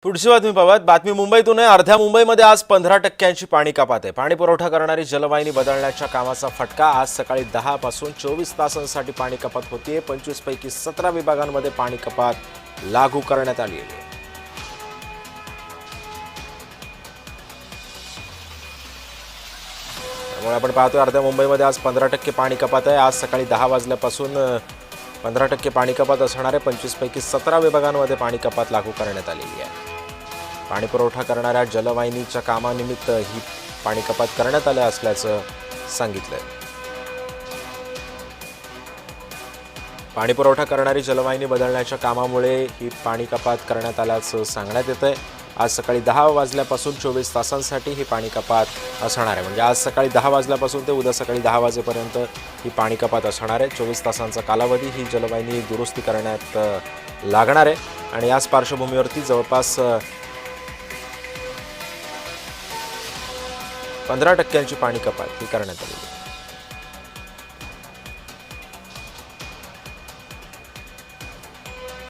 पुढची बातमी पाहूयात। बातमी मुंबईतून आहे। अर्ध्या मुंबईमध्ये आज 15% पाणी कपात आहे। पाणी पुरवठा करणारी जलवाहिनी बदलण्याच्या कामाचा फटका। आज सकाळी 10 पासून 24 तासांसाठी पाणी कपात होतीये। 25 पैकी 17 विभागांमध्ये पाणी कपात लागू करण्यात आली आहे। त्यामुळे आपण पाहतोय अर्ध्या मुंबईमध्ये आज 15% पाणी कपात आहे। आज सकाळी 10 वाजल्यापासून 15% पाणी कपात असणार आहे। 25 पैकी 17 विभागांमध्ये पाणी कपात लागू करण्यात आलेली आहे। पाणी पुरवठा करणाऱ्या जलवाहिनीच्या कामानिमित्त ही पाणी कपात करण्यात आले असल्याचं सांगितलंय। पाणी पुरवठा करणारी जलवाहिनी बदलण्याच्या कामामुळे ही पाणी कपात करण्यात आल्याचं सांगण्यात येतंय। आज सकाळी 10 वाजल्यापासून 24 तासांसाठी ही पाणी कपात असणार आहे। म्हणजे आज सकाळी 10 वाजल्यापासून ते उद्या सकाळी 10 वाजेपर्यंत ही पाणी कपात असणार आहे। 24 तासांचा कालावधी ही जलवाहिनी दुरुस्ती करण्यात लागणार आहे आणि याच पार्श्वभूमीवरती जवळपास 15% पाणी कपात ही करण्यात आली आहे।